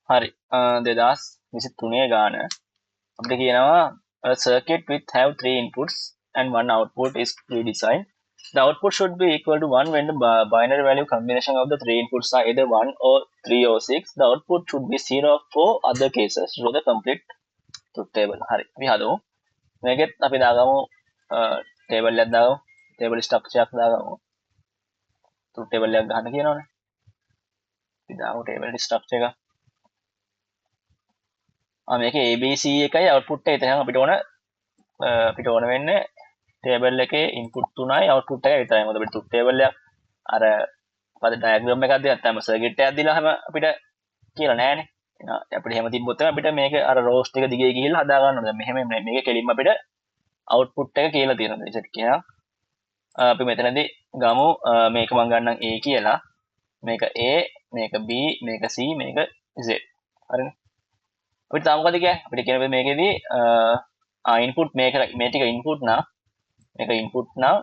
හරි. 2023 ගාන අපිට කියනවා a circuit with have three inputs and one output is pre-designed. The output should be equal to 1 when the binary value combination of the three inputs are either 1 or 3 or 6. The output should be 0 for other cases. Show the complete truth table. හරි. අපි හදමු. මේකෙත් අපි දාගමු table එකක් දාගමු. table structure එකක් දාගමු. truth table එකක් ගන්න කියනවනේ. අපි දාමු table structure එක. මේකේ ABC එකයි output එක. එතන අපිට ඕන වෙන්නේ table එකේ input 3යි output එකයි විතරයි. මොකද අපිට truth table එක අර පද diagram එකක් දෙයක් නැත්නම් circuit එකක් දීලා හැම අපිට කියලා නෑනේ. අපිට එහෙම තිබ්බොත් තමයි අපිට මේක අර rows ටික දිගේ ගිහිල්ලා හදා ගන්න ඕනේ. දැන් මෙහෙම මේක කෙලින්ම අපිට output එක කියලා තියෙනවා. ඉතින් කියනවා අපි මෙතනදී ගමු මේක මම ගන්නම් A කියලා. මේක A, මේක B, මේක C, මේක Z. හරිනේ. අපිට තාම මොකද කියන්නේ? අපිට කියන මේකෙදී input මේ ටික input නා මේක input නා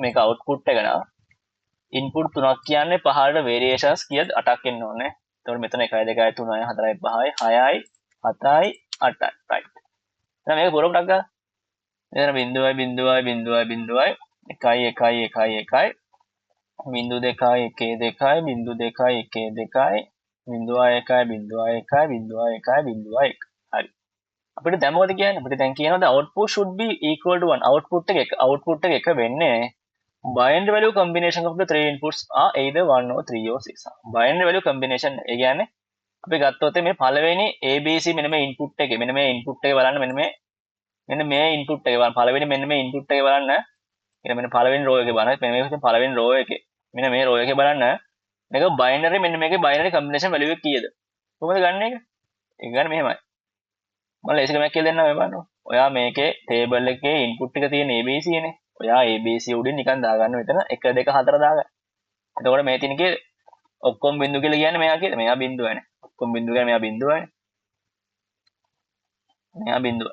මේක output එක නා input තුනක් කියන්නේ පහළට variations කීයද 8ක් එන්න ඕනේ. එතකොට මෙතන 1 2 3 4 5 6යි 7යි 8යි right. එහෙනම් මේක පුරවටක් ගන්න. මෙතන බිඳුවයි 1 1 1 1 1 1 2 1 1 2 1 2 0.1 හරි. අපිට දැන් මොකද කියන්නේ? අපිට දැන් කියනවා the output should be equal to 1. output එක එක වෙන්නේ binary value combination of the three inputs are either 1 or 3 or 6. binary value combination ඒ කියන්නේ අපි ගත්තොත් මේ පළවෙනි ABC මෙන්න මේ input එකේ මෙන්න මේ input එක බලන්න මෙන්න මේ input එක බලන්න පළවෙනි මෙන්න මේ input එක බලන්න ඊට මෙන්න පළවෙනි row එකේ බලන්න මෙන්න මේ පළවෙනි row එකේ මෙන්න මේ row එකේ බලන්න මේක binary මෙන්න මේකේ binary combination value එක කීයද කොහොමද ගන්න එක? ඒක ගන්න මෙහෙමයි. මම ලේසි ක්‍රමයක් කියලා දෙන්නම් මේ බලන්න. ඔයා මේකේ table එකේ input එක තියෙන ABC නේ. ඔයා ABC උඩින් නිකන් දාගන්න මෙතන 1 2 4 දාගන්න. එතකොට මේ තිනකේ ඔක්කොම බිඳු කියලා කියන්නේ මෙයා කියලා. මෙයා බිඳුවනේ. ඔක්කොම බිඳු කියන්නේ මෙයා බිඳුවනේ. මෙයා බිඳුව.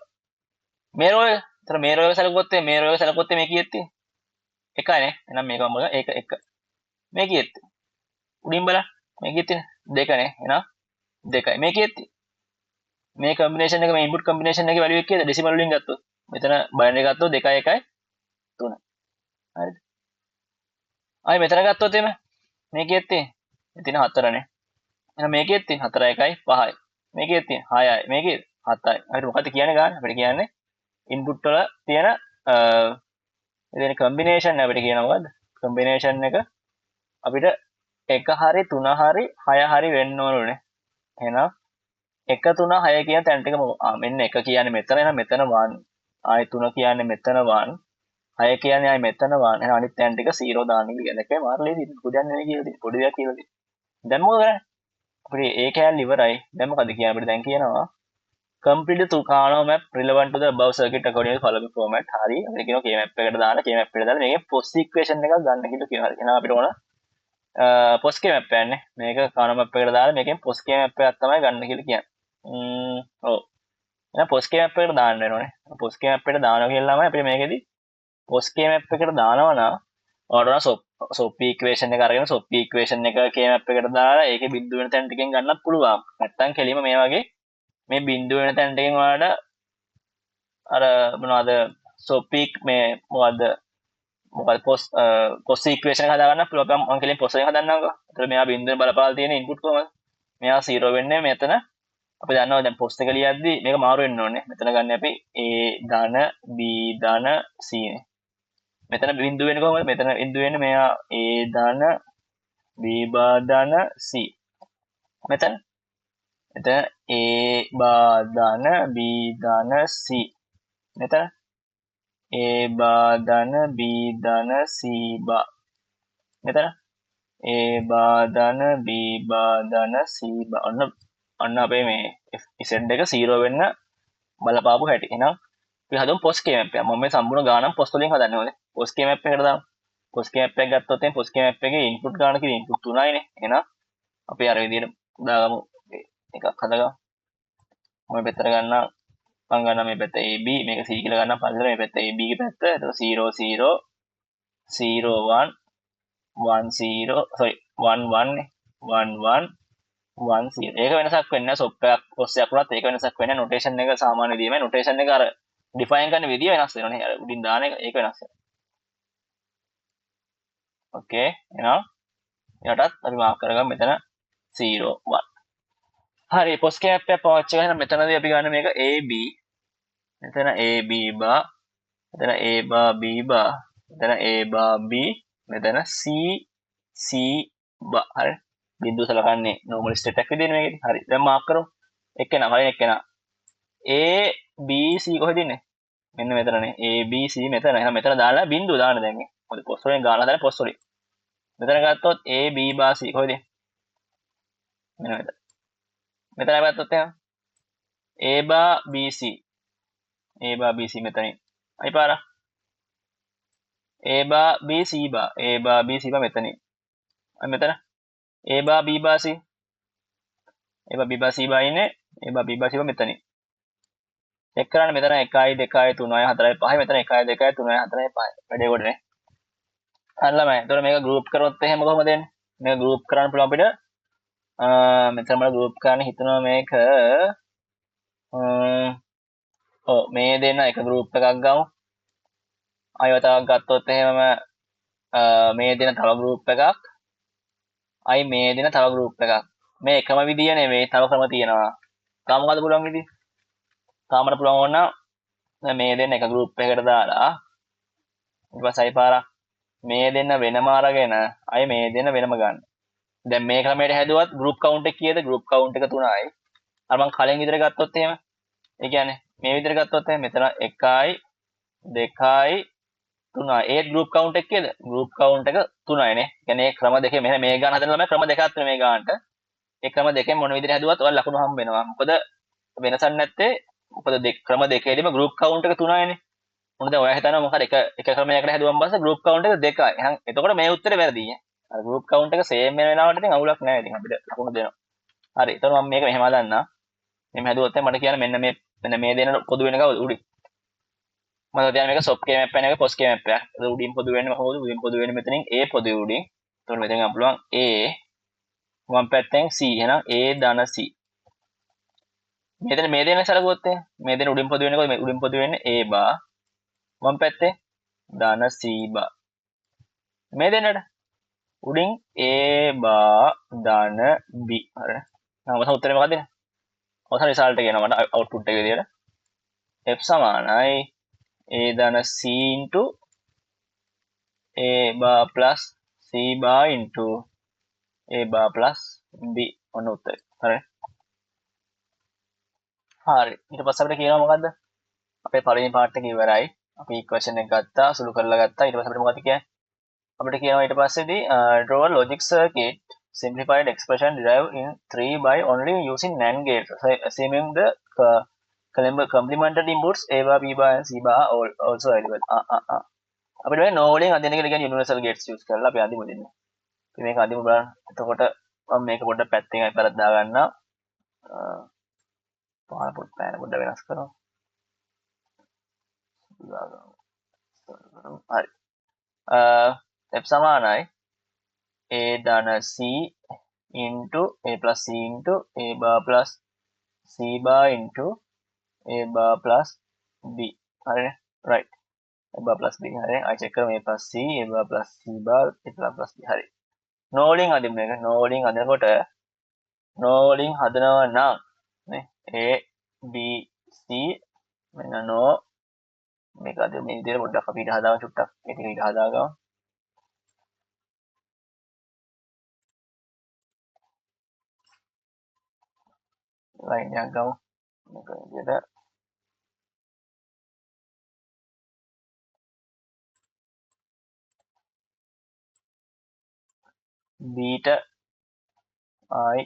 මේ row එක. එතන මේ row එක සැලකුවොත් මේ කීයද තියෙන්නේ? එකයිනේ. එහෙනම් මේක මම ඒක 1. මේ කීයද? උඩින් බලන්න. මේ කීයද තියෙන්නේ? 2නේ. එහෙනම් 2යි. මේ කීයද? මේ combination එක මේ input combination එකේ value එක කීයද? decimal වලින් ගත්තොත්. මෙතන binary ගත්තොත් 2 1 3. හරිද? ආයි මෙතන ගත්තොත් එimhe මේ කීයද තියෙන්නේ? මෙතන 4නේ. එහෙනම් මේ කීයද තියෙන්නේ? 4 1 5යි. මේ කීයද තියෙන්නේ? 6යි. මේ කීයද? 7යි. හරිද? මොකද්ද කියන්නේ ගන්න? අපිට කියන්නේ input වල තියෙන එතන combination අපිට කියනවා මොකද්ද? combination එක අපිට 1 හරි 3 හරි 6 හරි වෙන්න ඕනේ. එහෙනම් 1 3 6 කියන තැන ටික මෙන්න 1 කියන්නේ මෙතන එහෙනම් මෙතන 1 ආයි 3 කියන්නේ මෙතන 1 6 කියන්නේ ආයි මෙතන 1 එහෙනම් අනිත් තැන ටික 0 දාන්න කියලා. ඒකයි මාර්ලේ තියෙන්නේ. පොඩි දෙයක් නෙවෙයි කියලා තියෙන්නේ. පොඩි දෙයක් කියලා තියෙන්නේ. දැන් මොකද කරන්නේ? අපිට ඒ කෑල්ල ඉවරයි. දැන් මොකද කියන්නේ? අපිට දැන් කියනවා complete the Tucano map relevant to the above circuit according to the following format. හරි. අපි කියනවා K map එකට දාලා K map එකට දාලා මේකේ post equation එකක් ගන්න කියලා කියනවා. හරි. එහෙනම් අපිට ඕන post K map එකක් නේ. මේක Kano map එකට දාලා මේකෙන් post K map එකක් තමයි ගන්න කියලා කියන්නේ. ඔව්. එහෙනම් post K map එකට දාන්න වෙනෝනේ. post K map එකට දානවා කියලා තමයි අපිට මේකෙදි post K map එකට දානවා නම් ඔයාලට SOP equation එක අරගෙන SOP equation එක K map එකට දාලා ඒකේ බිඳුව වෙන තැන ටිකෙන් ගන්නත් පුළුවන්. නැත්තම් කෙලිම මේ වගේ මේ බිඳුව වෙන තැන ටිකෙන් ඔයාලට අර මොනවද SOP මේ මොකද්ද post equation එක හදාගන්න පුළුවන්. මම කෙලින් post එක හදන්නම්කෝ. ඒතර මෙයා බිඳුවෙන් බලපාලා තියෙන input කොහමද? මෙයා 0 වෙන්නේ මෙතන. අපි දන්නවා දැන් post එක ලියද්දි මේක මාරු වෙන්න ඕනේ. මෙතන ගන්න අපි A ධන B ධන C නේ. මෙතන බිඳුව වෙන්නේ කොහමද? මෙතන බිඳුව වෙන්නේ මෙයා A ධන B ධන C. මෙතන A ධන B ධන C. මෙතන A ධන B ධන C බා. මෙතන A ධන B ධන C බා. ඔන්න අපේ මේ Z එක 0 වෙන්න බලපාපු හැටි. එහෙනම් අපි හදමු post K map එක. මම මේ සම්පූර්ණ ගානම post වලින් හදන්නේ ඕනේ. post K map එකට දාමු. post K map එක ගත්තොත් එම් post K map එකේ input ගාන කියලා input 3යිනේ. එහෙනම් අපි අර විදිහට දාගමු එකක් හදගමු. මම පැත්තට ගන්නම්. මම ගන්නවා මේ පැත්ත AB මේක C කියලා ගන්නම් පල්ලෙට මේ පැත්ත AB ගේ පැත්ත. එතකොට 0 0 0 1 1 0 sorry 1 1 1 1 1 0. ඒක වෙනසක් වෙන්නේ නැහැ සොප් එකක් පොස් එකක් වුණත් ඒක වෙනසක් වෙන්නේ නැහැ. නොටේෂන් එක සාමාන්‍ය විදිහමයි. නොටේෂන් එක අර ඩිෆයින් කරන විදිය වෙනස් වෙනවනේ. අර උඩින් දාන එක ඒක වෙනස් වෙනවා. ඕකේ. එහෙනම් යටත් අපි මාක් කරගමු මෙතන 0 1. හරි පොස් කැප් එක පාවිච්චි කරගෙන මෙතනදී අපි ගන්න මේක AB. මෙතන AB බා. මෙතන A බා B බා. මෙතන A බා B. මෙතන C C බා. හරි. බිඳුව සලකන්නේ normal state එකක් විදිහට මේකෙදි. හරි. දැන් මාක් කරමු. එක්කෙනා කලින් එක්කෙනා A B C කොහෙද ඉන්නේ? මෙන්න මෙතනනේ. A B C මෙතන. එහෙනම් මෙතන දාලා බිඳුව දාන්න දැන්. මොකද පොස් වලින් ගාලා දාලා පොස් වලින්. මෙතන ගත්තොත් A B බා C කොහෙද? මෙන්න මෙතන. මෙතන ගත්තොත් එහෙනම් A බා B C. A බා B C මෙතනින්. අයි පාර. A බා B C බා. A බා B C බා මෙතනින්. අයි මෙතන. A බා B බා C. A බා B බා C බා ඉන්නේ. A බා B බා C බා මෙතනින්. චෙක් කරන්න මෙතන 1 2 3 4 5 මෙතන 1 2 3 4 5 වැඩේ කොටනේ. හරි ළමයි. එතකොට මේක ගෲප් කරොත් එහෙම කොහොමද එන්නේ? මේක ගෲප් කරන්න පුළුවන් අපිට මෙතන මම ගෲප් කරන්න හිතනවා මේක ඔව් මේ දෙන්න එක ගෲප් එකක් ගමු. අයව තවක් ගත්තොත් එහෙමම මේ දෙන තව ගෲප් එකක්. අයි මේ දෙන තව ගෲප් එකක්. මේ එකම විදිය නෙවෙයි තව ක්‍රම තියෙනවා. තාම මොකද පුළුවන් විදිය? තාමට පුළුවන් ඕන නම් මේ දෙන්න එක ගෲප් එකකට දාලා ඊට පස්සේ අයි පාරක් මේ දෙන්න වෙනම අරගෙන අය මේ දෙන්න වෙනම ගන්න. දැන් මේ ක්‍රමයට හැදුවත් group count එක කීයද? group count එක 3යි. අර මම කලින් විදිහට ගත්තොත් එහෙම. ඒ කියන්නේ මේ විදිහට ගත්තොත් එහෙම මෙතන 1යි 2යි 3යි. ඒ group count එක කීයද? group count එක 3යි නේ. කියන්නේ මේ ක්‍රම දෙකේ මෙහෙම මේ ගන්න හදන ළමයි ක්‍රම දෙකක් තියෙන මේ ගන්නට. ඒ ක්‍රම දෙකෙන් මොන විදිහට හැදුවත් ඔයාලා ලකුණු හම්බ වෙනවා. මොකද වෙනසක් නැත්තේ මොකද ක්‍රම දෙකේදීම group count එක 3යිනේ. මොකද ඔයා හිතනවා මොකද එක ක්‍රමයකට හැදුවම පස්සේ group count එක 2යි. එහෙනම් එතකොට මේ උත්තරේ වැරදි ඈ. අර group count එක same වෙන වෙලාවට ඉතින් අවුලක් නැහැ. ඉතින් අපිට ලකුණු දෙනවා. හරි. එතකොට මම මේක මෙහෙම හදන්නම්. මෙහෙම හැදුවොත් මට කියන්න මෙන්න මේ දෙන පොදු වෙන කවුද උඩින්. මම දැන් මේක soft k map එක post k map එක. ඒක උඩින් පොදු වෙන්නේ කොහොමද? උඩින් පොදු වෙන්නේ මෙතනින් a පොදු උඩින්. එතකොට මෙතෙන් ගන්න පුළුවන් a වම් පැත්තෙන් c. එහෙනම් a ධන c. මෙතන මේ දෙන සලකුවොත් මේ දෙන උඩින් පොදු වෙන්නේ කොහොමද? උඩින් පොදු වෙන්නේ a බා වම් පැත්තේ ධන c බා. මේ දෙන්නට උඩින් a බා ධන b. හරි. අවසන් උත්තරේ මොකක්ද? අවසන් රිසල්ට් එක එනවා මට අවුට්පුට් එක විදියට f සමානයි a ධන c into a bar plus c bar into a bar plus b ඔන්න උත්තරේ. හරි. හරි. ඊට පස්සේ අපිට කියනවා මොකද්ද? අපේ පළවෙනි පාර්ට් එක ඉවරයි. අපි ඉක්වේෂන් එක ගත්තා, සුළු කරලා ගත්තා. ඊට පස්සේ අපිට මොකක්ද කියන්නේ? අපිට කියනවා ඊට පස්සේදී draw a logic circuit simplified expression derived in 3 by only using NAND gates assuming the complementary inputs a bar b bar and c bar are also available. අපිට මේ no වලින් අදින එක කියන්නේ universal gates use කරලා අපි අදිමු දෙන්න. අපි මේක අදිමු බලන්න. එතකොට මම මේක පොඩ්ඩක් පැත්තෙන් අයිපරත් දාගන්නවා. පාන පොඩ්ඩක් වෙනස් කරනවා. හරි. f සමානයි a ධන c into a plus c into a bar plus c bar into a bar plus b. හරිනේ. right. a bar plus b. හරි. I check කරමු a plus c a bar plus c bar a plus b. හරි. no වලින් අදින්න එක. no වලින් අදනකොට no වලින් හදනවා නම් නේ a b c මෙන්න no මේක අද මේ විදිහට පොඩ්ඩක් අපි ඊට හදාගමු චුට්ටක්. ඒක ඊට හදාගමු. ලයින් එකක් ගමු. මේක විදිහට b ට i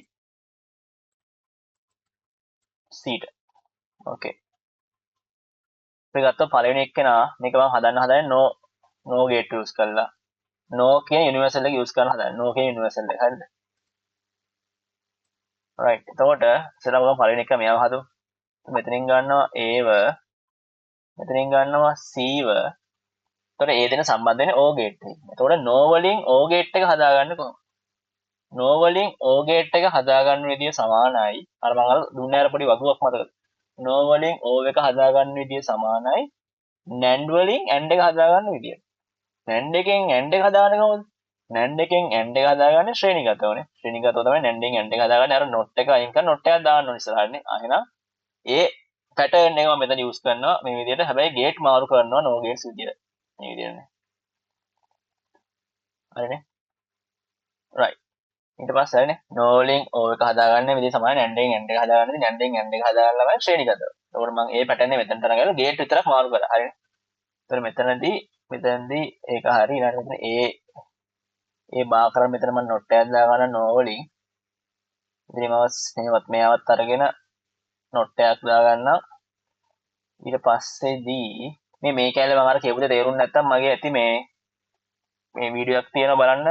c ට. ඕකේ. අපි ගත්තා පළවෙනි එක්කෙනා මේක මම හදන්නේ no gate use කරලා. no කියන universal එක use කරන්න හදන්නේ. no කියන universal එක. හරිද? right. එතකොට ඉතින් මම පළවෙනි එක මෙයාව හදමු. මෙතනින් ගන්නවා a ව මෙතනින් ගන්නවා c ව. එතකොට a දෙන සම්බන්ධ වෙන්නේ o gate එකේ. එතකොට no වලින් o gate එක හදාගන්නේ කොහොමද? no වලින් O gate එක හදාගන්න විදිය සමානයි. අර මම අර දුන්නේ අර පොඩි වගුවක් මතකද? no වලින් O එක හදාගන්න විදිය සමානයි. NAND වලින් AND එක හදාගන්න විදිය. NAND එකෙන් AND එක හදාගන්නේ කොහොමද? NAND එකෙන් AND එක හදාගන්නේ ශ්‍රේණිගතවනේ. ශ්‍රේණිගතව තමයි NAND එකෙන් AND එක හදාගන්නේ. අර not එක අයින් කරලා not එකක් දාන්න ඕනේ ඉස්සරහටනේ. එහෙනම් ඒ පැටර්න් එක මම මෙතන යූස් කරනවා මේ විදිහට. හැබැයි ගේට් මාරු කරනවා no gates විදියට. මේ විදිහටනේ. හරිනේ. right. ඊට පස්සේ හරිනේ. no වලින් O එක හදාගන්න විදිහ සමානයි NAND එකෙන් AND එක හදාගන්න විදිහ NAND එකෙන් AND එක හදාගන්න ළමයි ශ්‍රේණිගතව. එතකොට මම මේ පැටර්න් එක මෙතනට අරගෙන ගේට් විතරක් මාරු කරා. හරිනේ. එතකොට මෙතනදී ඒක හරි ඊළඟට මෙතන ඒ බා කරන් මෙතන මම not එකක් දාගන්න no වලින්. ඉතින් මේවත් අරගෙන not එකක් දාගන්නම්. ඊට පස්සේදී මේ කැලේ මම අර කියපු දේ තේරුම් නැත්තම් මගේ ඇති මේ වීඩියෝ එකක් තියෙනවා බලන්න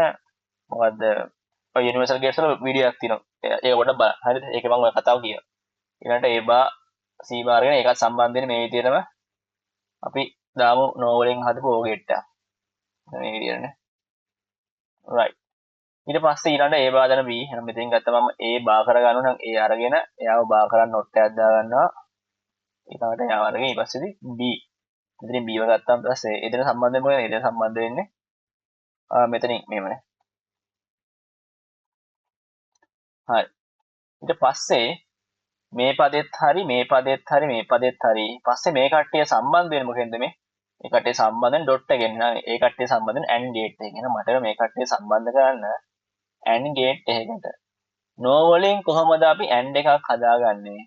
මොකද්ද ඔය යුනිවර්සල් ගේට්ස් වල වීඩියෝ එකක් තියෙනවා ඒක පොඩ්ඩක් බලන්න හරිද ඒකේ මම ඔය කතාව කියනවා ඊළඟට A බා C බා අරගෙන ඒකත් සම්බන්ධ වෙන මේ විදිහටම අපි දාමු no වලින් හදපු O gate එක මේ විදිහටනේ right ඊට පස්සේ ඊළඟට A බා දන B එහෙනම් මෙතෙන් ගත්තා මම A බා කරගන්නවා නම් A අරගෙන එයාව බා කරන් not එකක් දාගන්නවා ඊළඟට එයාව අරගෙන ඊට පස්සේදී B මෙතනින් B ව ගත්තාම පස්සේ එතන සම්බන්ධ වෙන්නේ මොකද? එතන සම්බන්ධ වෙන්නේ මෙතනින් මෙහෙමනේ. හරි. ඊට පස්සේ මේ පදෙත් හරි මේ පදෙත් හරි මේ පදෙත් හරි. පස්සේ මේ කට්ටිය සම්බන්ධ වෙන්නේ මොකෙන්ද මේ? මේ කට්ටිය සම්බන්ධ වෙන ඩොට් එකෙන් නා. ඒ කට්ටිය සම්බන්ධ වෙන AND gate එකෙන්. එහෙනම් මට මේ කට්ටිය සම්බන්ධ කරන්න AND gate එකකට. no වලින් කොහොමද අපි AND එකක් හදාගන්නේ?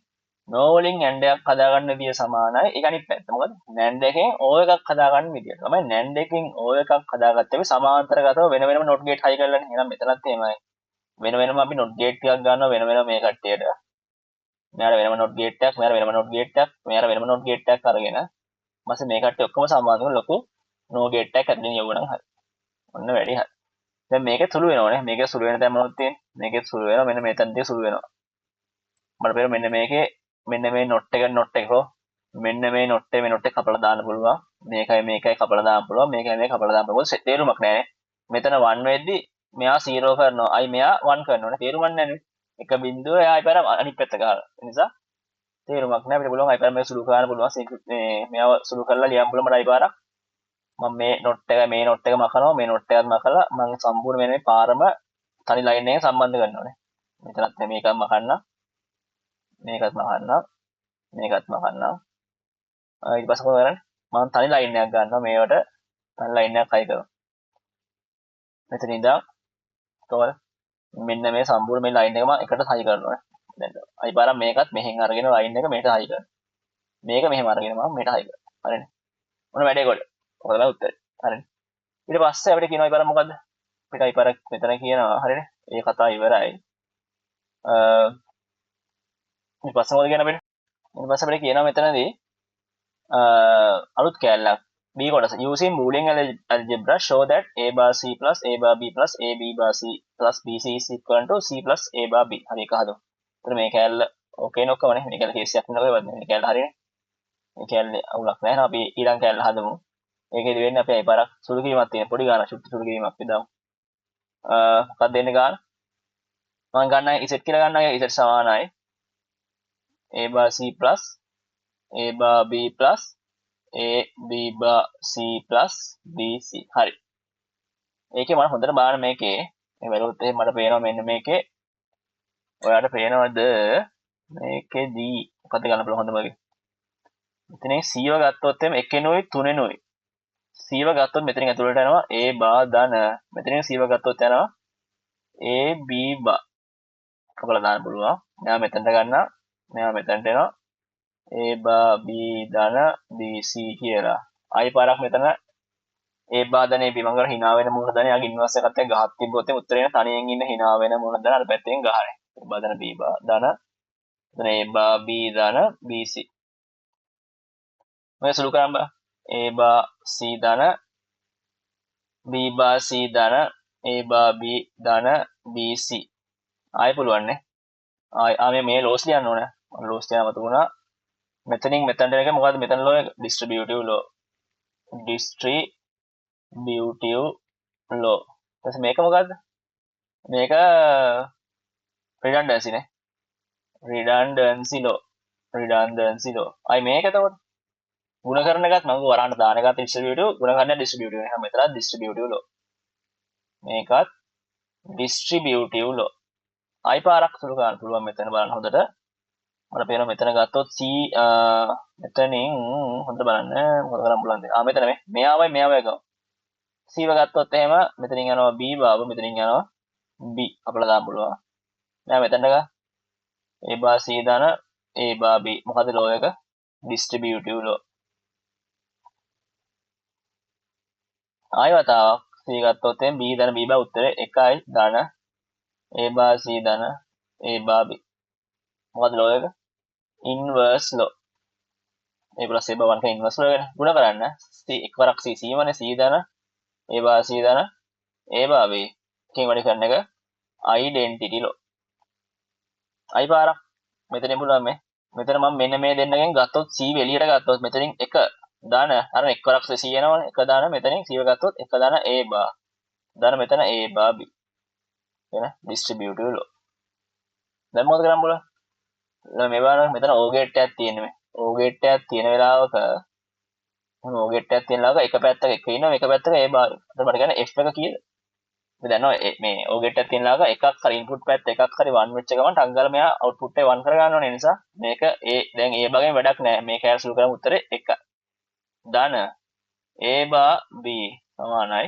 no වලින් AND එකක් හදාගන්න විදිය සමානයි. ඒක අනිත් පැත්ත. මොකද NAND එකෙන් O එකක් හදාගන්න විදිය. තමයි NAND එකෙන් O එකක් හදාගත්තේ අපි සමාන්තරගතව වෙන වෙනම not gate හයි කරලානේ. එහෙනම් මෙතනත් එහෙමයි. වෙන වෙනම අපි not gate ටිකක් ගන්නවා වෙන වෙනම මේ කට්ටියට. මෙයාට වෙනම not gate එකක්, මෙයාට වෙනම not gate එකක්, මෙයාට වෙනම not gate එකක් අරගෙන ඊපස්සේ මේ කට්ටිය ඔක්කොම සමාන කරලා ලොකු no gate එකක් ඇතුලින් යවුවනම් හරි. ඔන්න වැඩි හරි. දැන් මේකේ සුළු වෙනවනේ. මේකේ සුළු වෙන තැන් මොනවද තියෙන්නේ? මේකේ සුළු වෙනවා මෙන්න මෙතනදී සුළු වෙනවා. මට පේනවා මෙන්න මේකේ මෙන්න මේ not එක හෝ මෙන්න මේ not එක කපලා දාන්න පුළුවන්. මේකයි කපලා දාන්න පුළුවන්. මේක කපලා දාන්න පුළුවන්. තේරුමක් නැහැ. මෙතන 1 වෙද්දි මෙයා 0 කරනවා. අයි මෙයා 1 කරනවනේ. තේරුමක් නැහැ. එක බිඳුව එයා අයිපාර අනිත් පැත්ත ගහනවා. ඒ නිසා තේරුමක් නැහැ. අපිට පුළුවන් අයිපාර මේක සුළු කරන්න පුළුවන්. මේ මෙයාව සුළු කරලා ලියන්න පුළුවන් මට අයිපාරක්. මම මේ not එක මකනවා. මේ not එකත් මකලා මම සම්පූර්ණ වෙන මේ පාරම තනි ලයින් එකෙන් සම්බන්ධ කරනවා නේ. මෙතනත් මේකත් මකන්න. මේකත් මකන්න. මේකත් මකන්න. ඊට පස්සේ මොකද කරන්නේ? මම තනි ලයින් එකක් ගන්නවා මේවට තනි ලයින් එකක් හයි කරනවා. මෙතන ඉඳන් කොහොමද? මෙන්න මේ සම්පූර්ණ මේ ලයින් එකම එකට හයි කරනවා. දැන් අයිපාරක් මේකත් මෙහෙන් අරගෙන ලයින් එක මෙහෙට හයි කරනවා. මේක මෙහෙම අරගෙන මම මෙහෙට හයි කරනවා. හරිනේ. මොන වැඩේ කොට? ඔක තමයි උත්තරේ. හරිනේ. ඊට පස්සේ අපිට කියනවා අයිපාරක් මොකද්ද? අපිට අයිපාරක් මෙතන කියනවා. හරිනේ. ඒ කතාව ඉවරයි. ඊට පස්සේ මොකද කියන්නේ අපිට? ඊට පස්සේ අපිට කියනවා මෙතනදී අලුත් කැලලක් B කොටස using Boolean algebra show that a bar c plus a bar b plus a b bar c plus b c is equal to c plus a bar b හරි එක හදමු. එතන මේ කැලල ඕකේ නෝකමනේ මේ කැලල කේස් එකක් නෙවෙයි වදිනේ මේ කැලල හරිනේ. මේ කැලලේ අවුලක් නැහැ. අපි ඊළඟ කැලල හදමු. ඒකේදී වෙන්නේ අපි අයිපාරක් සුළු කිරීමක් තියෙන පොඩි ගානක් සුළු කිරීමක් විදාමු. මොකක්ද දෙන්නේ ගාන? මම ගන්න z කියලා ගන්නවා z සමානයි a bar c plus a bar b plus a b bar c plus b c හරි. ඒකේ මම හොඳට බලන්න මේකේ මේ වැලුවොත් එහෙම මට පේනවා මෙන්න මේකේ ඔයාලට පේනවද මේකේදී මොකද ගන්න පුළුවන් හොඳම වගේ. මෙතනින් c ව ගත්තොත් එimhe එකෙනුයි තුනෙනුයි c ව ගත්තොත් මෙතනින් ඇතුළට යනවා a bar ධන මෙතනින් c ව ගත්තොත් යනවා a b bar කපලා දාන්න පුළුවන්. මෙයා මෙතනට ගන්නවා මෙයා මෙතනට එනවා a bar b ධන b c කියලා. ආයි පාරක් මෙතන a bar ධන a b මම කරා hina වෙන මොන ධන යාගේ ඉන්වර්ස් එකත් එක්ක ගහක් තිබ්බොත් උත්තරේ තනියෙන් ඉන්න hina වෙන මොන ධන අර පැත්තෙන් ගහන්නේ. a bar ධන b bar ධන එතන a bar b ධන b c මේ සුළු කරන් බා a bar c ධන b bar c ධන a bar b ධන b c ආයි පුළුවන් නේ. ආයි මේ ලෝස් ලියන්න ඕනේ. මම ලෝස් ලියන්න මතකුණා. මෙතනින් මෙතනට එක මොකද්ද මෙතන ලෝ ඩිස්ට්‍රිබියුටිව් ලෝ ඩිස්ට්‍රිබියුටිව් ලෝ ඊට මේක මොකද්ද මේක redundancy නේ. redundancy law. redundancy law. අයි මේක එතකොට ගුණ කරන එකත් මම වරහන් දාන එකත් distributive ගුණ කරන distributive නේ. මෙතන distributive law. මේකත් distributive law. අයි පාරක් සුළු ගන්න පුළුවන් මෙතන බලන්න හොඳට. මට පේනවා මෙතන ගත්තොත් C මෙතනින් හොඳට බලන්න මොකද කරන්න පුළුවන්ද? මෙතන මෙයාවයි ගමු. C ව ගත්තොත් එහෙම මෙතනින් යනවා B බාව මෙතනින් යනවා B අපිට දාන්න පුළුවන්. දැන් මෙතනට ගා A බා C දාන A බා B මොකද law එක? distributive law. ආයෙ වතාවක් C ගත්තොත් එහෙම B දාන B බා උත්තරේ 1යි දාන A බා C දාන A බා B මොකද law එක? inverse law. A plus A බා 1 ක inverse law එක ගුණ කරන්න C එකවරක් C වනේ C දාන A බා C දාන A බා B එකෙන් වැඩි කරන එක identity law. අයි පාරක් මෙතනින් පුළුවන් මෙතන මම මෙන්න මේ දෙන්නගෙන් ගත්තොත් C එළියට ගත්තොත් මෙතනින් 1 දාන අර එක්වරක් C එනවනේ 1 දාන මෙතනින් C ගත්තොත් 1 දාන A බා දාන මෙතන A බා B එන distributive law. දැන් මොකද කරන්න බලන්න. මේ බලන්න මෙතන O gate එකක් තියෙන්නේ මේ. O gate එකක් තියෙන වෙලාවක O gate එකක් තියෙන වෙලාවක එක පැත්තක එක ඉන්නවා එක පැත්තක A බා. එතකොට මට කියන්නේ F එක කීයද? අපි දන්නවා මේ O gate එකක් තියෙන වෙලාවක එකක් හරි input පැත්ත එකක් හරි 1 වෙච්ච ගමන් ටක් ගාලා මෙයා output එක 1 කර ගන්න ඕනේ නිසා මේක දැන් A බාගෙන් වැඩක් නැහැ. මේක ඇර සුළු කරමු උත්තරේ 1. ධන A බා B සමානයි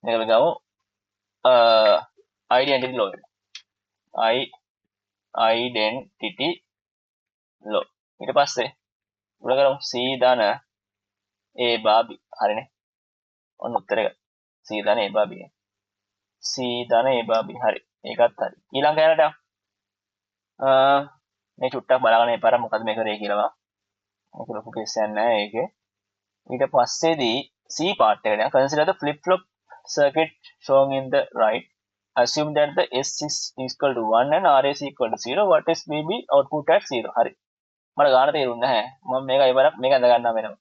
මේක අපි ගමු identity law එක. identity law. ඊට පස්සේ උඩ කරමු C ධන A බා B හරිනේ. ඔන්න උත්තරේ C ධන A බා B. C ධන A බා B හරි. ඒකත් හරි. ඊළඟ කැලට මේ චුට්ටක් බලගන්න එපාර මොකද මේ කරේ කියලා. මේක ලොකු කේස් එකක් නෑ ඒකේ. ඊට පස්සේදී C part එකට යනවා. Consider the flip-flop circuit shown in the right. Assume that the S is equal to 1 and R is equal to 0. What is will be output at 0? හරි. මට ගාන තේරුන්නේ නැහැ. මම මේක ඉවරක් මේක අඳ ගන්නවා වෙනවා.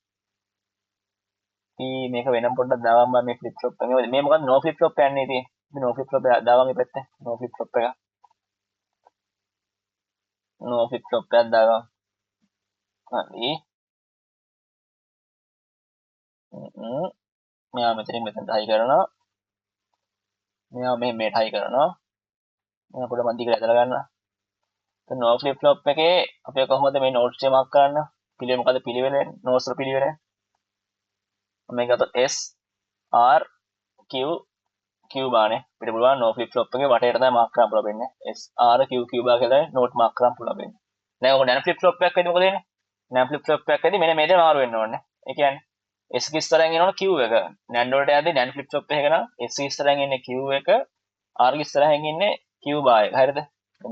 මේක වෙනම් පොඩ්ඩක් දාවම් මේ flip flop එක. මේ මොකද no flip flop යන්නේ ඉතින්. මේ no flip flop එක දාවම් මේ පැත්තේ. no flip flop එක. no flip flop එකක් දාගමු. හරි. මෙයා මෙතනින් මෙතනට හයි කරනවා. මෙයා මෙහෙට හයි කරනවා. මෙයා පොඩ්ඩක් මන් දිගට ඇදලා ගන්නවා. දැන් no flip flop එකේ අපි කොහොමද මේ notes එක මාක් කරන්න? පිළිවෙල මොකද පිළිවෙල? notes වල පිළිවෙල. මේක ගත්තොත් S R Q Q බානේ. අපිට පුළුවන් no flip flop එකේ වටේට තමයි මාක් කරන්න පුළුවන් වෙන්නේ. S R Q Q බා කියලා note මාක් කරන්න පුළුවන් වෙන්නේ. දැන් ඔක nano flip flop එකක් වෙන්නේ මොකද වෙන්නේ? nano flip flop එකක් වෙන්නේ මෙන්න මේ දේ මාරු වෙන්න ඕනේ. ඒ කියන්නේ S ඉස්සරහින් එනවනේ Q එක. NAND වලට යද්දී NAND flip flop එකක නම් S ඉස්සරහින් එන්නේ Q එක, R ඉස්සරහින් ඉන්නේ Q බා එක. හරිද?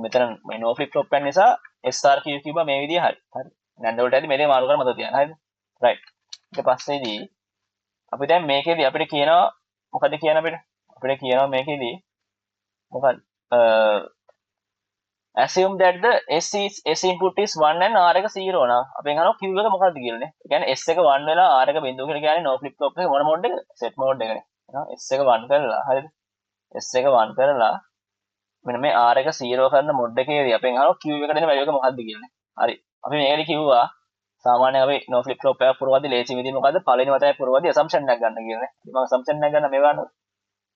මෙතන මේ no flip flop එක නිසා SR Q Q බා මේ විදිය හරි. හරි. NAND වලට යද්දී මේ දේ මාරු කරලා මතක තියාගන්න. හරිද? right. ඊට පස්සේදී අපි දැන් මේකේදී අපිට කියනවා මොකද කියන අපිට? අපිට කියනවා මේකේදී මොකද? assume that the S input is 1 and R එක 0 නම් අපෙන් අහනවා Q එක මොකක්ද කියලානේ. ඒ කියන්නේ S එක 1 වෙලා R එක බිඳුව කියලා කියන්නේ no flip flop එක මොන මෝඩ් එක? set mode එකනේ. S එක 1 කරලා හරිද? S එක 1 කරලා මෙන්න මේ R එක 0 කරන මෝඩ් එකේදී අපෙන් අහනවා Q එකට දෙන වැලියු එක මොකක්ද කියලානේ. හරි. අපි මේකදී කිව්වා සාමාන්‍යයෙන් අපි no flip flop එකක් පුරවද්දී ලේසි විදිහ මොකද්ද? පළවෙනි වතාවේ පුරවද්දී assumption එකක් ගන්න කියලානේ. මම assumption එකක් ගන්න මේ වань.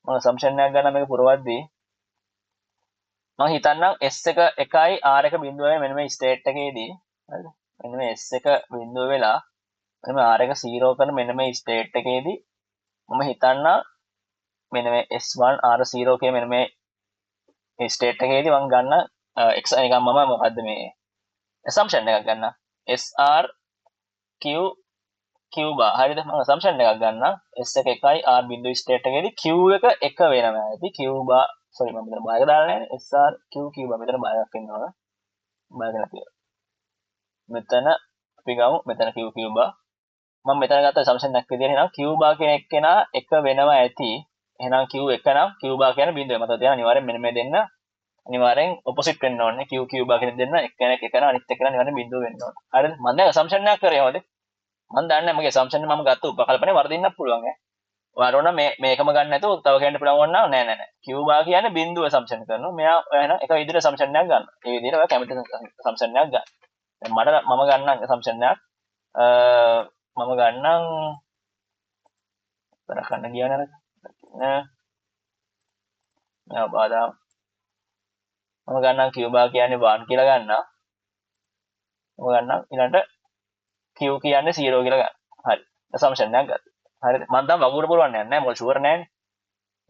මම assumption එකක් ගන්න මේක පුරවද්දී මම හිතන්නම් S එක 1යි R එක බිඳුවයි මෙන්න මේ ස්ටේට් එකේදී හරිද මෙන්න මේ S එක බිඳුව වෙලා මෙන්න මේ R එක 0 කරන මෙන්න මේ ස්ටේට් එකේදී මම හිතන්නම් මෙන්න මේ S1 R0 කියන මෙන්න මේ ස්ටේට් එකේදී මම ගන්න x නිකන් මම මොකද්ද මේ assumption එකක් ගන්න SR Q Q බා හරිද මම assumption එකක් ගන්න S එක 1යි R බිඳුව ස්ටේට් එකේදී Q එක 1 වෙනවා ඇති Q බා sorry මම මෙතන බායක දාලා නැහැ SR Q Q බා මෙතන බායකක් වෙනවා බායක නැතිව මෙතන අපි ගමු මෙතන Q Q බා මම මෙතන ගත්ත assumption එකක් විදිහට එහෙනම් Q බා කියන එක්කෙනා 1 වෙනවා ඇති එහෙනම් Q 1 නම් Q බා කියන බිඳුව මතක තියාගන්න අනිවාර්යෙන් මෙන්න මේ දෙන්න අනිවාර්යෙන් opposite වෙන්න ඕනේ Q Q බා කියන දෙන්න එක්කෙනෙක් එකන අනිත් එක්කෙනා අනිවාර්යෙන් බිඳුව වෙන්න ඕනේ හරිද මම දැන් assumption එකක් කරේ මොකද මම දන්නේ මගේ assumption එක මම ගත්ත උපකල්පනේ වර්ධින්නත් පුළුවන් ඔයාලට ඕන මේකම ගන්න නැතුව තව කියන්න පුළුවන් වුණා නෑ නෑ නෑ. Q bar කියන්නේ බිඳුව assumption කරනවා. මෙයා එන එක විදිහට assumption එකක් ගන්නවා. ඒ විදිහට ඔයා කැමති assumption එකක් ගන්න. දැන් මම ගන්නම් assumption එකක්. මම ගන්නම් කරකන්න ගියා නේද? නෑ බාදා මම ගන්නම් Q bar කියන්නේ 1 කියලා ගන්නවා. මම ගන්නම් ඊළඟට Q කියන්නේ 0 කියලා ගන්න. හරි. assumption එකක් ගත්තා. හරිද? මම දැන් වගුවට පුළුවන් නෑ මොකද ෂුවර් නෑනේ.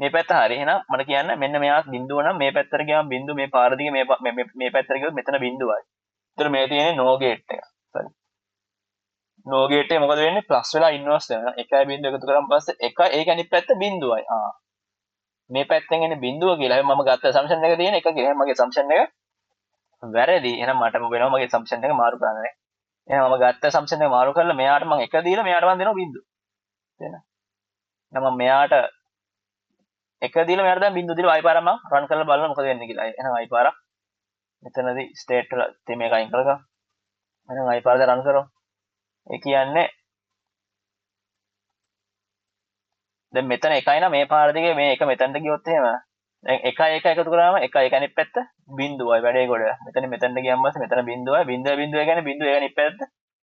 මේ පැත්ත හරි. එහෙනම් මට කියන්න මෙන්න මෙයා බිඳුව නම් මේ පැත්තට ගියාම බිඳුව මේ පාර දිගේ මේ පැත්තට ගියොත් මෙතන බිඳුවයි. ඒතර මේ තියෙන්නේ no gate එක. හරි. no gate එක මොකද වෙන්නේ? ප්ලස් වෙලා ඉන්වර්ස් වෙනවා. 1.0 එකතු කරාන් පස්සේ 1 ඒක අනිත් පැත්ත බිඳුවයි. මේ පැත්තෙන් එන්නේ බිඳුව කියලා. හැබැයි මම ගත්ත assumption එක තියෙන 1 කියලා. මගේ assumption එක වැරදි. එහෙනම් මට වෙනවා මගේ assumption එක මාරු කරන්න නේ. එහෙනම් මම ගත්ත assumption එක මාරු කරලා මෙයාට මම 1 දීලා මෙයාට මම දෙනවා බිඳුව. තේරෙනවද? එහෙනම් මම මෙයාට 1 දීලා මෙයාට දැන් බිඳුව දීලා ආයි පාරක් මම රන් කරලා බලන්න මොකද වෙන්නේ කියලා. එහෙනම් ආයි පාරක් මෙතනදී ස්ටේට් වල තේ මේක අයින් කරගමු. එහෙනම් ආයි පාරද රන් කරමු. ඒ කියන්නේ දැන් මෙතන 1යි නම් මේ පාර දිගේ මේ එක මෙතනට ගියොත් එහෙම දැන් 1 1 එකතු කරාම 1 1 අනිත් පැත්ත බිඳුවයි වැඩේ ගොඩ. මෙතනට ගියන් පස්සේ මෙතන බිඳුවයි බිඳුව කියන්නේ බිඳුව එක අනිත් පැත්ත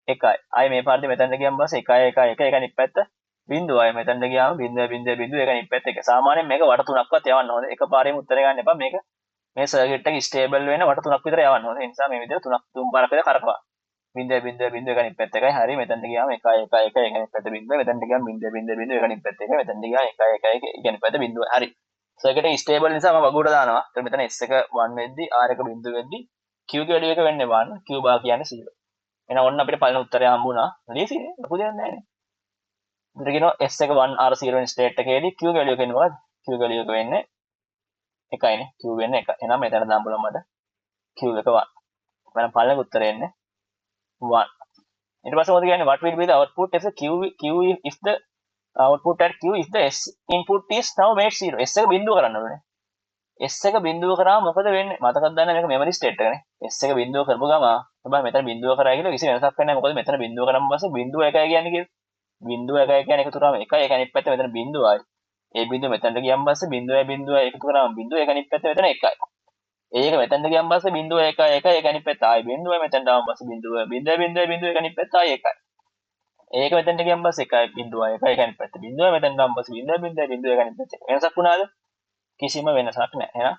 1යි. ආයි මේ පාරදී මෙතනට ගියන් පස්සේ 1 1 1 එක අනිත් පැත්ත බිඳුවයි. මෙතනට ගියාම බිඳුව එක අනිත් පැත්ත 1. සාමාන්‍යයෙන් මේක වට තුනක්වත් යවන්න ඕනේ. එකපාරේම උත්තරේ ගන්න එපා. මේක මේ සර්කිට් එක ස්ටේබල් වෙන්න වට තුනක් විතර යවන්න ඕනේ. ඒ නිසා මේ විදිහට තුන් පාරක් විතර කරකවා. බිඳුව එක අනිත් පැත්ත 1යි. හරි. මෙතනට ගියාම 1 1 1 එක අනිත් පැත්ත බිඳුව. මෙතනට ගියාම බිඳුව එක අනිත් පැත්ත 1. මෙතනට ගියාම 1 1 1 එක අනිත් පැත්ත බිඳුව. හරි. සර්කිට් එක ස්ටේබල් නිසා මම වගුවට දානවා. එතකොට මෙතන S එක 1 වෙද්දි R එක බිඳුව වෙද්දි Q ගේ වැලියු එක වෙන්නේ 1. Q bar කියන්නේ 0. එහෙනම් ඔන්න අපිට පළවෙනි උත්තරය හම්බුණා. ලීසිනේ. ලොකු දෙයක් නැහැ නේ. ඉතින් කියනවා S එක 1 R 0 වෙන ස්ටේට් එකේදී Q ගේ වැලියු එක වෙන්නේ මොකද්ද? Q ගේ වැලියු එක වෙන්නේ 1යිනේ. Q වෙන්නේ 1. එහෙනම් මෙතන දාන්න බලමු මට. Q එක 1. මම පළවෙනි උත්තරය එන්නේ 1. ඊට පස්සේ මොකද කියන්නේ what will be the output if the Q if the output at Q if the S input is now made 0. S එක බිඳුව කරන්න ඕනේ. S එක බිඳුව කරාම මොකද වෙන්නේ? මතකද දන්නේ මේක මෙමරි ස්ටේට් එකනේ. S එක බිඳුව කරපු ගම හැබැයි මෙතන බිඳුව කරා කියලා කිසි වෙනසක් වෙන්නේ නැහැ. මොකද මෙතන බිඳුව කරාම පස්සේ බිඳුව 1යි කියන්නේ කියලා. බිඳුව 1යි කියන්නේ එකතු කරාම 1යි ඒක අනිත් පැත්තේ මෙතන බිඳුවයි. ඒ බිඳුව මෙතනට ගියන් පස්සේ බිඳුවයි එකතු කරාම බිඳුව ඒක අනිත් පැත්තේ මෙතන 1යි. ඒක මෙතනට ගියන් පස්සේ බිඳුව 1යි ඒක අනිත් පැත්ත ආයි බිඳුවයි මෙතනට ආවම පස්සේ බිඳුව ඒක අනිත් පැත්ත ආයි 1යි. ඒක මෙතනට ගියන් පස්සේ 1යි බිඳුවයි 1යි ඒක අනිත් පැත්ත බිඳුවයි මෙතනට ආවම පස්සේ බිඳුව ඒක අනිත් පැත්ත. වෙනසක් වුණාද? කිසිම වෙනසක් නැහැ. එහෙනම්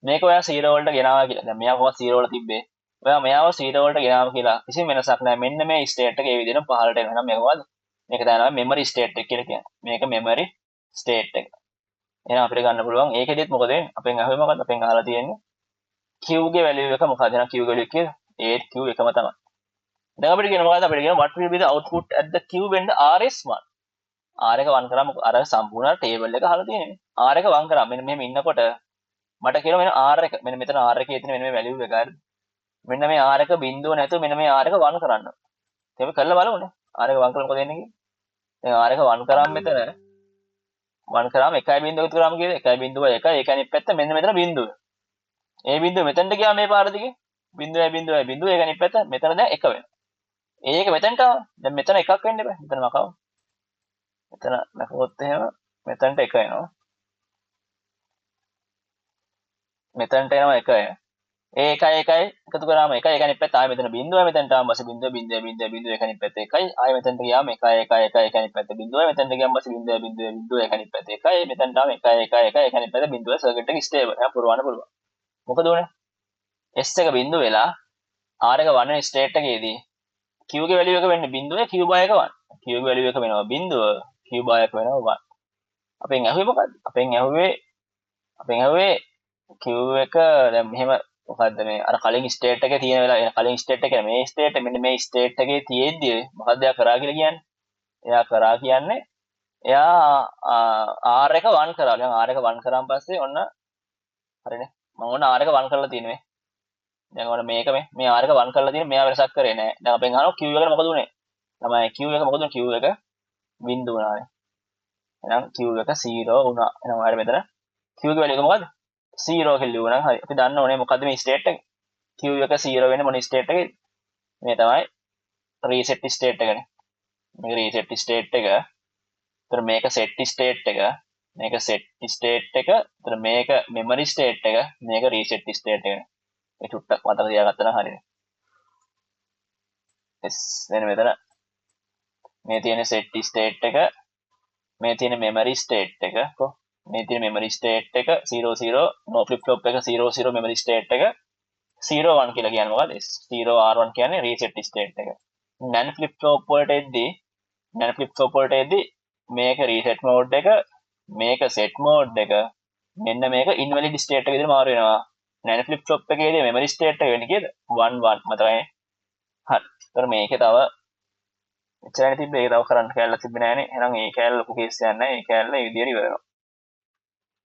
මේක ඔයා 0 වලට ගෙනාවා කියලා. දැන් මෙයා කොහොමද 0 වල තිබ්බේ? ඔයා මෙයාව 0 වලට ගෙනාවා කියලා. කිසිම වෙනසක් නැහැ. මෙන්න මේ ස්ටේට් එක ඒ විදිහට පහළට එනවා. එහෙනම් මේක මොකද්ද? මේක තමයි මෙමරි ස්ටේට් එක කියලා කියන්නේ. මේක මෙමරි ස්ටේට් එක. එහෙනම් අපිට ගන්න පුළුවන් ඒකෙදිත් මොකද වෙන්නේ? අපෙන් අහුවේ මොකද්ද? අපෙන් අහලා තියෙන්නේ Q ගේ වැලියු එක මොකක්ද? එහෙනම් Q ගේ වැලියු කියලා 8 Q එකම තමයි. දැන් අපිට කියන මොකද්ද? අපිට කියන what will be the output at the Q when the R is 1? R එක 1 කරාම අර සම්පූර්ණ ටේබල් එක අහලා තියෙන්නේ. R එක 1 කරාම මෙන්න මෙහෙම ඉන්නකොට මට කියනවා මෙන්න R එක මෙන්න මෙතන R එකේ තියෙන මෙන්න මේ වැලියු එක හරිද? මෙන්න මේ R එක බිඳුව නැතුව මෙන්න මේ R එක 1 කරන්න. ඒක කරලා බලමුනේ. R එක 1 කරලා මොකද වෙන්නේ කියලා. දැන් R එක 1 කරාම මෙතන 1 කරාම 1යි බිඳුව එකතු කරාම කීයද? 1යි බිඳුව 1යි ඒක අනිත් පැත්ත මෙන්න මෙතන බිඳුව. ඒ බිඳුව මෙතනට ගියා මේ පාර දිගේ. බිඳුව ඒක අනිත් පැත්ත මෙතන දැන් 1 වෙනවා. ඒක මෙතනට ආවා. දැන් මෙතන එකක් වෙන්න බෑ. මෙතන මකව. මෙතන නැකවොත් එහෙම මෙතනට 1 එනවා. මෙතනට එනවා 1 එන. ඒ 1 එකතු කරාම 1 ඒක අනිත් පැත්ත ආයෙ මෙතන බිඳුවයි මෙතනට ආවම පස්සේ බිඳුව ඒක අනිත් පැත්ත 1යි ආයෙ මෙතනට ගියාම 1 ඒක අනිත් පැත්ත බිඳුවයි මෙතනට ගියාම පස්සේ බිඳුව ඒක අනිත් පැත්ත 1යි මෙතනට ආවම 1 ඒක අනිත් පැත්ත බිඳුව සර්කිට් එක ස්ටේබල් එක පුරවන්න පුළුවන්. මොකද උනේ? S එක බිඳුව වෙලා R එක 1 වෙන ස්ටේට් එකේදී Q ගේ වැලියු එක වෙන්නේ බිඳුවේ Q bar එක 1. Q ගේ වැලියු එක වෙනවා බිඳුව Q bar එක වෙනවා 1. අපෙන් ඇහුවේ මොකද්ද? අපෙන් ඇහුවේ Q එක දැන් මෙහෙම මොකද්ද මේ අර කලින් ස්ටේට් එකේ තියෙන වෙලාව කලින් ස්ටේට් එකේ මේ ස්ටේට් මෙන්න මේ ස්ටේට් එකේ තියෙද්දි මොකද්ද එයා කරා කියලා කියන්නේ? එයා කරා කියන්නේ එයා R එක 1 කරා. දැන් R එක 1 කරාන් පස්සේ ඔන්න හරිනේ. මම ඔන්න R එක 1 කරලා තියෙන්නේ. දැන් ඔන්න මේක මේ R එක 1 කරලා තියෙන්නේ මෙයා වෙනසක් කරේ නෑ. දැන් අපෙන් අහනවා Q එකට මොකද උනේ? තමයි Q එක මොකද උනේ? Q එක බිඳුව වුණානේ. එහෙනම් Q එක 0 වුණා. එහෙනම් ඔයාලා මෙතන Q ගේ වැලියු එක මොකද්ද? 0 කියලා ලියුණා. හරි. අපි දන්න ඕනේ මොකද්ද මේ ස්ටේට් එක? Q එක 0 වෙන්නේ මොන ස්ටේට් එකේද? මේ තමයි රීසෙට් ස්ටේට් එකනේ. මේ රීසෙට් ස්ටේට් එක ඒතර මේක set state එක, මේක set state එක, ඒතර මේක memory state එක, මේක reset state එක. මේ චුට්ටක් මතක තියාගත්තා නම් හරියනේ. yes දැන් මෙතන මේ තියෙන set state එක, මේ තියෙන memory state එක කො මේ තියෙන memory state එක 00 no flip flop එක 00 memory state එක 01 කියලා කියන්නේ මොකද? 0R1 කියන්නේ reset state එක. nan flip flop වලට එද්දී මේක reset mode එක, මේක set mode එක, මෙන්න මේක invalid state එක විදිහට මාරු වෙනවා. nan flip flop එකේදී memory state එක වෙන්නේ කීයද? 11 මතකයි. හරි. ඒතර මේකේ තව එච්චරයි තිබ්බේ. ඒක තව කරන්න කැලලක් තිබ්බේ නෑනේ. එහෙනම් මේ කැලල ලොකු කේස් එකක් නෑ. මේ කැලල මේ විදිහට ඉවර වෙනවා.